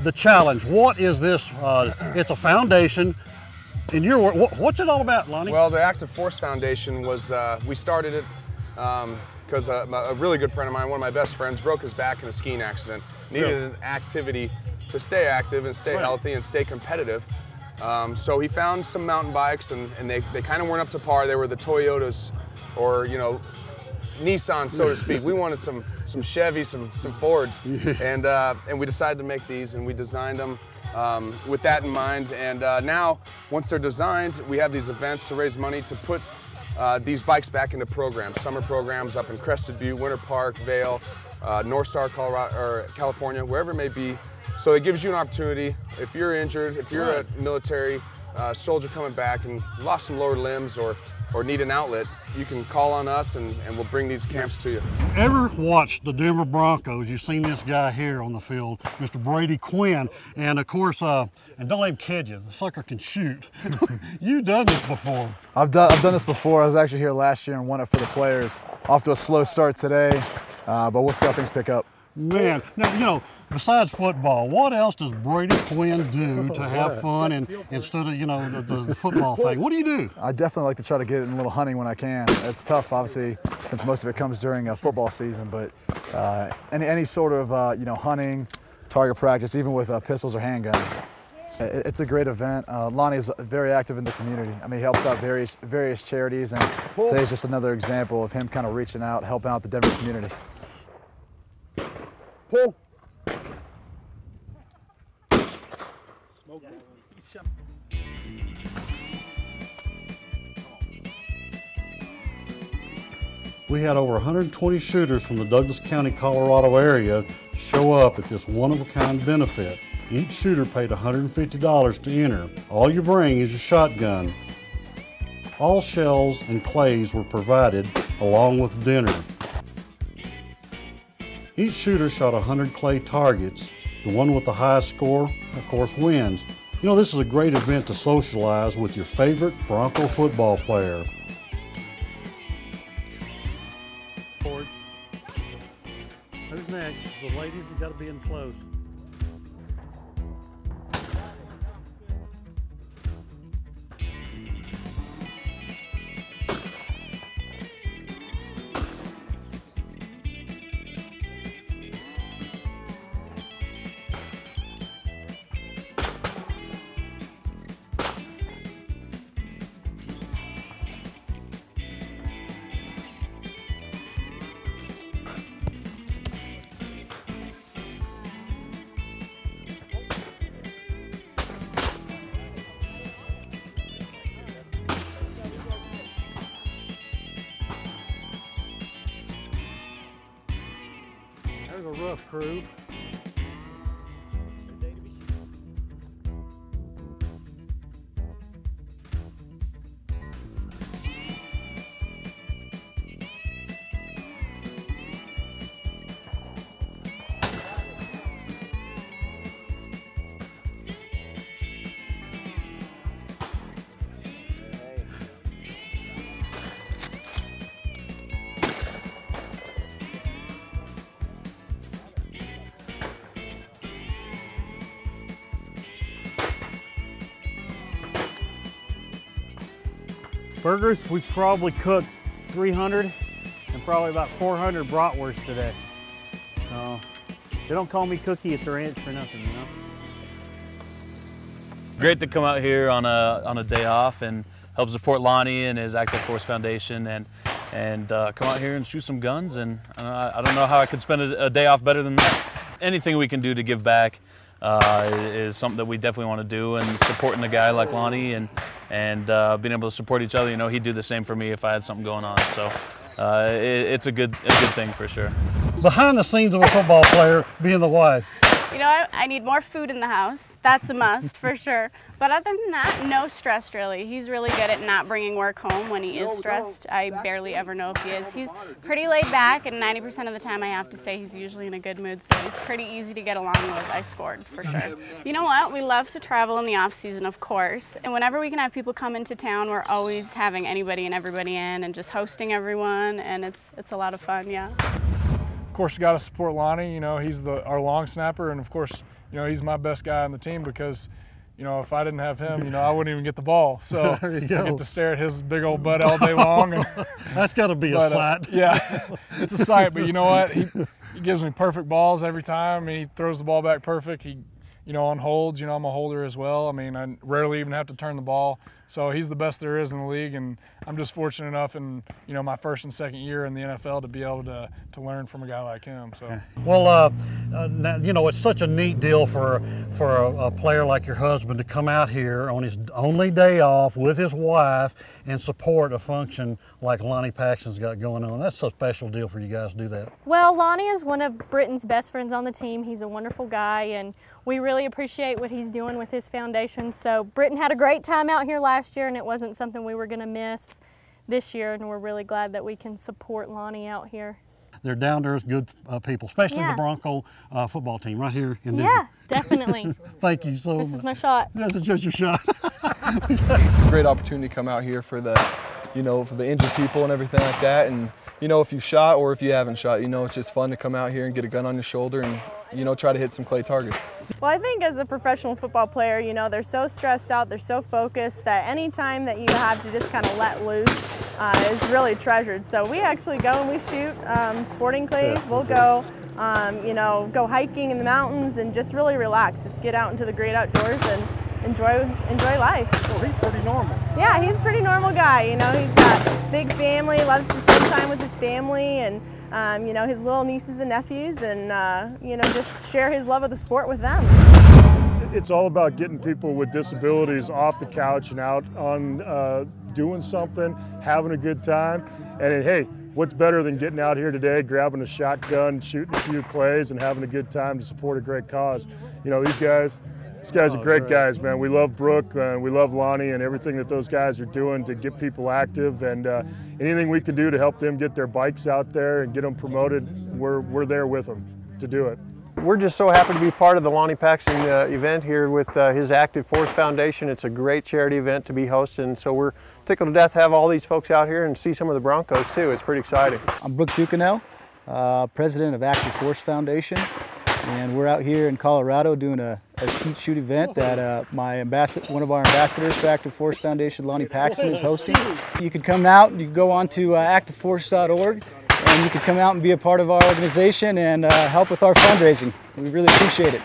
the challenge. What is this? It's a foundation. In your work, what's it all about, Lonnie? Well, the Active Force Foundation was, we started it because a really good friend of mine, one of my best friends, broke his back in a skiing accident. Needed an activity to stay active and stay healthy and stay competitive. So he found some mountain bikes, and they kind of weren't up to par. They were the Toyotas, or Nissan, so to speak. We wanted some Chevy, some Fords, and we decided to make these, and we designed them with that in mind. And now, once they're designed, we have these events to raise money to put these bikes back into programs, summer programs up in Crested Butte, Winter Park, Vail, North Star, Colorado, or California, wherever it may be. So it gives you an opportunity. If you're injured, if you're a military soldier coming back and lost some lower limbs or need an outlet, you can call on us and we'll bring these camps to you. Ever watched the Denver Broncos? You've seen this guy here on the field, Mr. Brady Quinn, and of course, and don't let him kid you, the sucker can shoot. You've done this before. I've done this before. I was actually here last year and won it for the players. Off to a slow start today, but we'll see how things pick up. Man, now, besides football, what else does Brady Quinn do to have fun and instead of, the football thing? What do you do? I definitely like to try to get in a little hunting when I can. It's tough, obviously, since most of it comes during a football season, but any sort of, hunting, target practice, even with pistols or handguns. It's a great event. Lonnie is very active in the community. I mean, he helps out various charities, and today's just another example of him kind of reaching out, helping out the Denver community. Pull. We had over 120 shooters from the Douglas County, Colorado area show up at this one-of-a-kind benefit. Each shooter paid $150 to enter. All you bring is your shotgun. All shells and clays were provided along with dinner. Each shooter shot 100 clay targets. The one with the highest score, of course, wins. This is a great event to socialize with your favorite Bronco football player. Forward. Who's next? The ladies have got to be in close. There's a rough crew. Burgers, we probably cooked 300 and probably about 400 bratwurst today. So they don't call me Cookie at the ranch for nothing, Great to come out here on a day off and help support Lonnie and his Active Force Foundation and come out here and shoot some guns. And I don't know how I could spend a day off better than that. Anything we can do to give back is something that we definitely want to do, and supporting a guy like Lonnie and being able to support each other. He'd do the same for me if I had something going on. So it's a good thing for sure. Behind the scenes of a football player, being the wife. I need more food in the house. That's a must for sure. But other than that, no stress really. He's really good at not bringing work home when he is stressed. I barely ever know if he is. He's pretty laid back, and 90% of the time I have to say he's usually in a good mood, so he's pretty easy to get along with. I scored for sure. You know what? We love to travel in the off season, of course. And whenever we can have people come into town, we're always having anybody and everybody in and just hosting everyone, and it's a lot of fun, yeah. Of course, you got to support Lonnie. He's our long snapper, and of course, you know, he's my best guy on the team because, you know, if I didn't have him, you know, I wouldn't even get the ball. So There you I go. get to stare at his big old butt all day long. And, That's got to be a sight. yeah, it's a sight. But you know what? He gives me perfect balls every time. He throws the ball back perfect. He, you know, on holds, you know, I'm a holder as well. I mean, I rarely even have to turn the ball. So he's the best there is in the league, and I'm just fortunate enough in, you know, my first and second year in the NFL to be able to learn from a guy like him. So. Well, you know, it's such a neat deal for a player like your husband to come out here on his only day off with his wife and support a function like Lonnie Paxton's got going on. That's a special deal for you guys to do that. Well, Lonnie is one of Britton's best friends on the team. He's a wonderful guy, and we really appreciate what he's doing with his foundation. So Britton had a great time out here last year, and it wasn't something we were going to miss this year, and we're really glad that we can support Lonnie out here. They're down-to-earth, good people, especially Yeah. the Bronco football team right here in Denver. Yeah, definitely. Thank you so much. This is my shot. This is just your shot. It's a great opportunity to come out here for the, you know, for the injured people and everything like that. And, you know, if you shot or if you haven't shot, you know, it's just fun to come out here and get a gun on your shoulder and, you know, try to hit some clay targets. Well, I think as a professional football player, you know, they're so stressed out, they're so focused that any time that you have to just kind of let loose is really treasured. So we actually go and we shoot sporting clays. We'll go, you know, go hiking in the mountains and just really relax. Just get out into the great outdoors and enjoy life. Oh, he's pretty normal. Yeah, he's a pretty normal guy. You know, he's got a big family, loves to spend time with his family and you know, his little nieces and nephews, and you know, just share his love of the sport with them. It's all about getting people with disabilities off the couch and out on doing something, having a good time. And hey, what's better than getting out here today, grabbing a shotgun, shooting a few clays, and having a good time to support a great cause? You know, these guys are great guys, man. We love Brooke, we love Lonnie, and everything that those guys are doing to get people active, and anything we can do to help them get their bikes out there and get them promoted, we're there with them to do it. We're just so happy to be part of the Lonnie Paxton event here with his Active Force Foundation. It's a great charity event to be hosting, so we're tickled to death to have all these folks out here and see some of the Broncos too. It's pretty exciting. I'm Brooke Ducanel, president of Active Force Foundation. And we're out here in Colorado doing a skeet shoot event that one of our ambassadors for Active Force Foundation, Lonnie Paxton, is hosting. You can come out, you can go on to activeforce.org, and you can come out and be a part of our organization and help with our fundraising. We really appreciate it.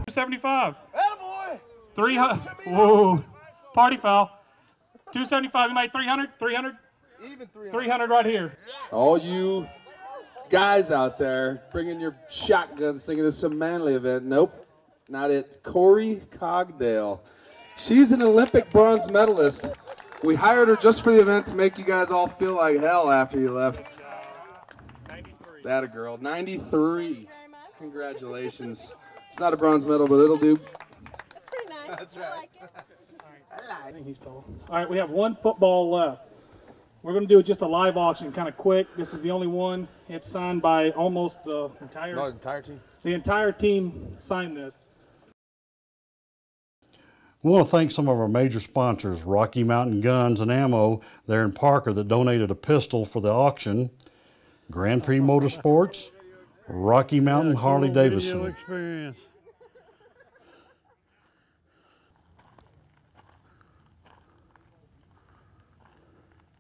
275. Attaboy. 300. Whoa. Party foul. 275. You made 300. 300. Even 300 right here. All you guys out there bringing your shotguns thinking it's some manly event. Nope, not it. Corey Cogdale. She's an Olympic bronze medalist. We hired her just for the event to make you guys all feel like hell after you left. 93. That a girl. 93. Congratulations. It's not a bronze medal, but it'll do. That's pretty nice. That's right. I like it. I think he's tall. All right, we have one football left. We're going to do just a live auction, kind of quick. This is the only one. It's signed by almost the entire team. The entire team signed this. We want to thank some of our major sponsors, Rocky Mountain Guns and Ammo there in Parker, that donated a pistol for the auction, Grand Prix Motorsports, Rocky Mountain Harley Davidson.